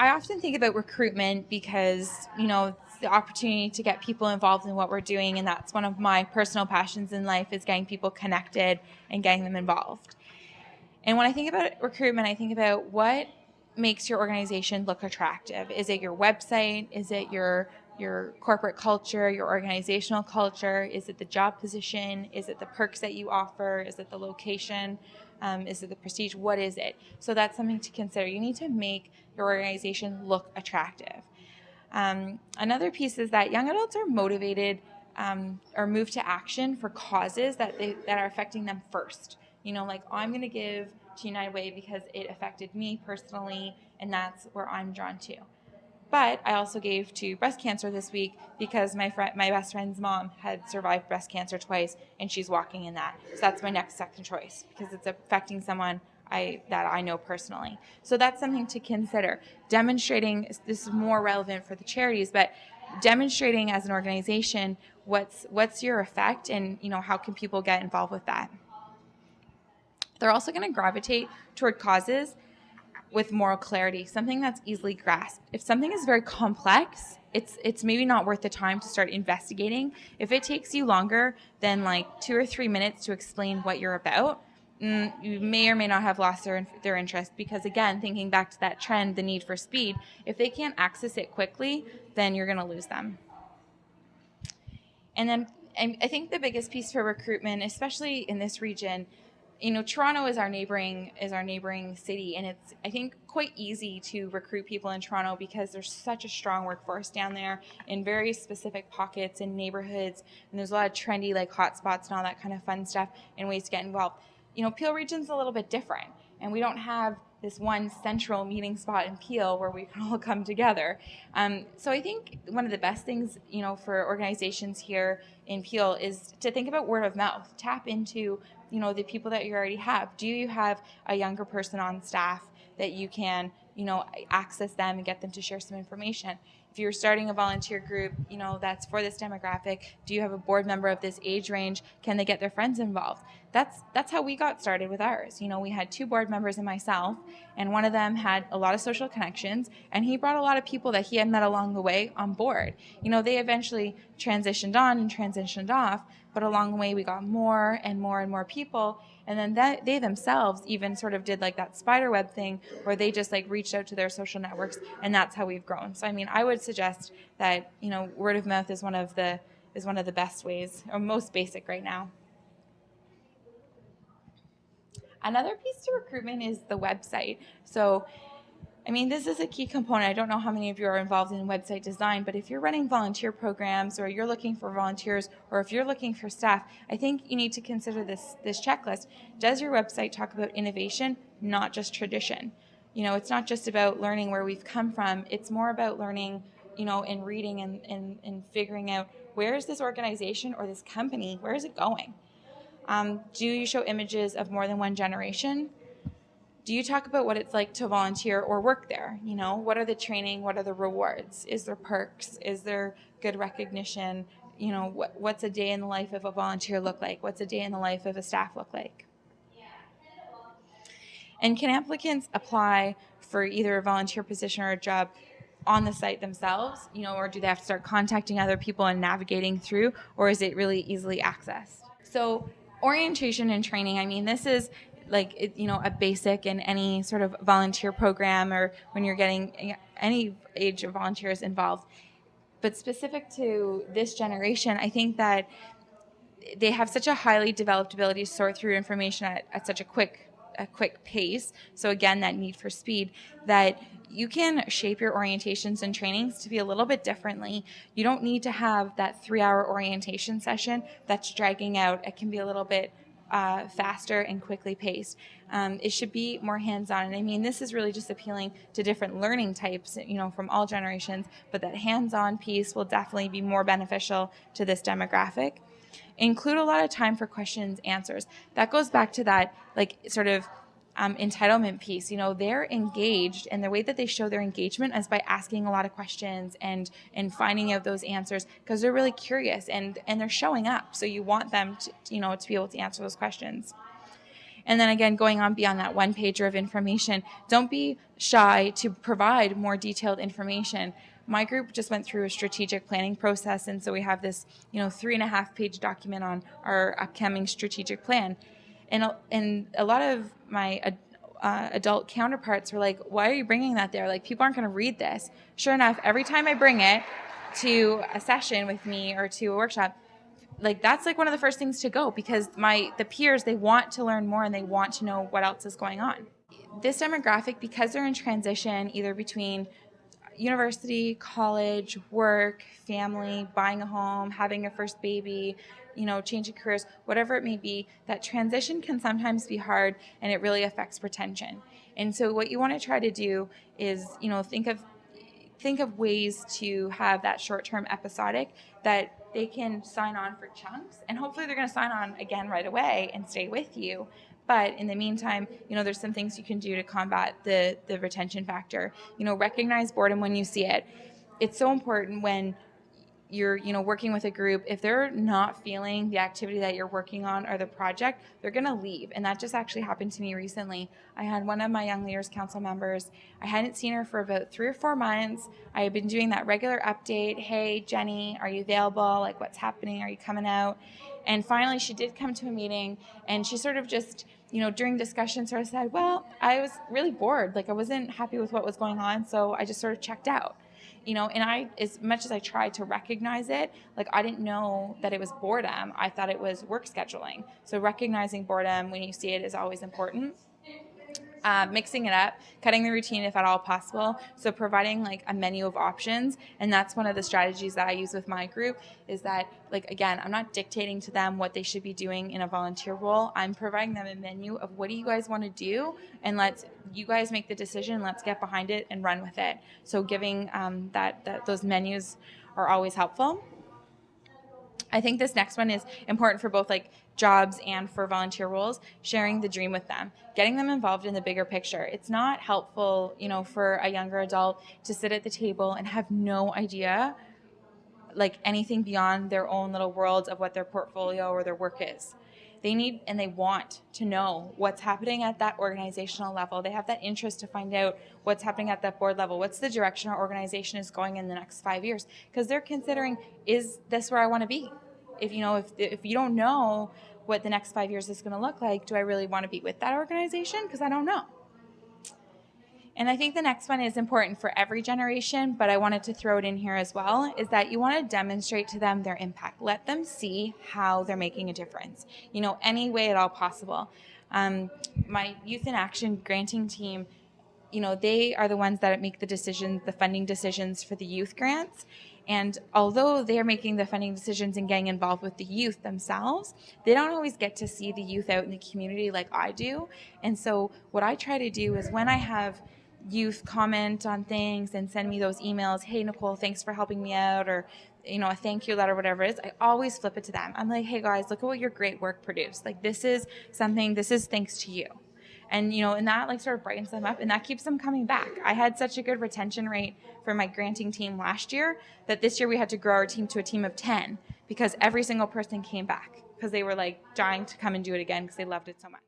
I often think about recruitment because, it's the opportunity to get people involved in what we're doing, and that's one of my personal passions in life is getting people connected and getting them involved. And when I think about recruitment, I think about what makes your organization look attractive. Is it your website? Is it your corporate culture, your organizational culture? Is it the job position? Is it the perks that you offer? Is it the location? Is it the prestige? What is it? So that's something to consider. You need to make your organization look attractive. Another piece is that young adults are motivated or moved to action for causes that are affecting them first. Like I'm going to give to United Way because it affected me personally, and that's where I'm drawn to. But I also gave to breast cancer this week because my best friend's mom had survived breast cancer twice, and she's walking in that. So that's my next second choice because it's affecting someone that I know personally. So that's something to consider. Demonstrating, this is more relevant for the charities, but demonstrating as an organization what's your effect, and how can people get involved with that. They're also going to gravitate toward causes with moral clarity, something that's easily grasped. If something is very complex, it's maybe not worth the time to start investigating. If it takes you longer than like 2 or 3 minutes to explain what you're about, you may or may not have lost their interest, because again, thinking back to that trend, the need for speed, if they can't access it quickly, then you're going to lose them. And then I think the biggest piece for recruitment, especially in this region, Toronto is our neighboring city, and it's, I think, quite easy to recruit people in Toronto because there's such a strong workforce down there in very specific pockets and neighborhoods, and there's a lot of trendy like hotspots and all that kind of fun stuff and ways to get involved. Peel region's a little bit different, and we don't have this one central meeting spot in Peel where we can all come together. So I think one of the best things, for organizations here in Peel is to think about word of mouth. Tap into, the people that you already have. Do you have a younger person on staff that you can, access them and get them to share some information? If you're starting a volunteer group, that's for this demographic, do you have a board member of this age range? Can they get their friends involved? That's how we got started with ours. We had 2 board members and myself, and one of them had a lot of social connections, and he brought a lot of people that he had met along the way on board. They eventually transitioned on and transitioned off, but along the way we got more and more and more people, and then they themselves even sort of did like that spider web thing where they just like reached out to their social networks, and that's how we've grown. So I would suggest that word of mouth is one of the best ways, or most basic right now. Another piece to recruitment is the website. So this is a key component. I don't know how many of you are involved in website design, but if you're running volunteer programs, or you're looking for volunteers, or if you're looking for staff, I think you need to consider this checklist. Does your website talk about innovation, not just tradition? It's not just about learning where we've come from. It's more about learning, and reading and figuring out, where is this organization or this company, where is it going? Do you show images of more than one generation? Do you talk about what it's like to volunteer or work there? What are the training? What are the rewards? Is there perks? Is there good recognition? What's a day in the life of a volunteer look like? What's a day in the life of a staff look like? And can applicants apply for either a volunteer position or a job on the site themselves, or do they have to start contacting other people and navigating through, or is it really easily accessed? So orientation and training, this is like, a basic in any sort of volunteer program, or when you're getting any age of volunteers involved. But specific to this generation, I think that they have such a highly developed ability to sort through information at such a quick pace. So again, that need for speed, that you can shape your orientations and trainings to be a little bit differently. You don't need to have that 3-hour orientation session that's dragging out. It can be a little bit faster and quickly paced. It should be more hands-on. And this is really just appealing to different learning types, from all generations, but that hands-on piece will definitely be more beneficial to this demographic. Include a lot of time for questions, answers. That goes back to that sort of entitlement piece. They're engaged, and the way that they show their engagement is by asking a lot of questions and finding out those answers, because they're really curious and they're showing up. So you want them to be able to answer those questions. And then again, going on beyond that one pager of information, don't be shy to provide more detailed information. My group just went through a strategic planning process, and so we have this 3.5-page document on our upcoming strategic plan. And a lot of my adult counterparts were like, why are you bringing that there? Like, people aren't going to read this. Sure enough, every time I bring it to a session with me or to a workshop, like, that's like one of the first things to go, because the peers, they want to learn more and they want to know what else is going on. This demographic, because they're in transition either between university, college, work, family, buying a home, having a first baby, changing careers, whatever it may be, that transition can sometimes be hard and it really affects retention. And so what you want to try to do is, think of ways to have that short-term episodic that they can sign on for chunks, and hopefully they're going to sign on again right away and stay with you. But in the meantime, there's some things you can do to combat the retention factor. Recognize boredom when you see it. It's so important when you're working with a group. If they're not feeling the activity that you're working on or the project, they're going to leave. And that just actually happened to me recently. I had one of my Young Leaders Council members. I hadn't seen her for about 3 or 4 months. I had been doing that regular update. Hey, Jenny, are you available? Like, what's happening? Are you coming out? And finally, she did come to a meeting, and she sort of just, during discussion sort of said, well, I was really bored. Like, I wasn't happy with what was going on, so I just sort of checked out. And I, as much as I tried to recognize it, like, I didn't know that it was boredom. I thought it was work scheduling. So recognizing boredom when you see it is always important. Mixing it up, cutting the routine if at all possible. So providing like a menu of options. And that's one of the strategies that I use with my group, is that, like, again, I'm not dictating to them what they should be doing in a volunteer role. I'm providing them a menu of what do you guys want to do, and let's you guys make the decision. Let's get behind it and run with it. So giving those menus are always helpful. I think this next one is important for both like jobs and for volunteer roles, sharing the dream with them, getting them involved in the bigger picture. It's not helpful, for a younger adult to sit at the table and have no idea like anything beyond their own little world of what their portfolio or their work is. They need and they want to know what's happening at that organizational level. They have that interest to find out what's happening at that board level. What's the direction our organization is going in the next 5 years? Because they're considering, is this where I want to be? If you don't know what the next 5 years is going to look like, do I really want to be with that organization? Because I don't know. And I think the next one is important for every generation, but I wanted to throw it in here as well, is that you want to demonstrate to them their impact. Let them see how they're making a difference, any way at all possible. My Youth in Action granting team, they are the ones that make the decisions, the funding decisions for the youth grants. And although they're making the funding decisions and getting involved with the youth themselves, they don't always get to see the youth out in the community like I do. And so what I try to do is, when I have youth comment on things and send me those emails, hey, Nicole, thanks for helping me out, or a thank you letter, whatever it is, I always flip it to them. I'm like, hey guys, look at what your great work produced. Like, this is thanks to you. And, and that like sort of brightens them up, and that keeps them coming back. I had such a good retention rate for my granting team last year that this year we had to grow our team to a team of 10, because every single person came back because they were like dying to come and do it again because they loved it so much.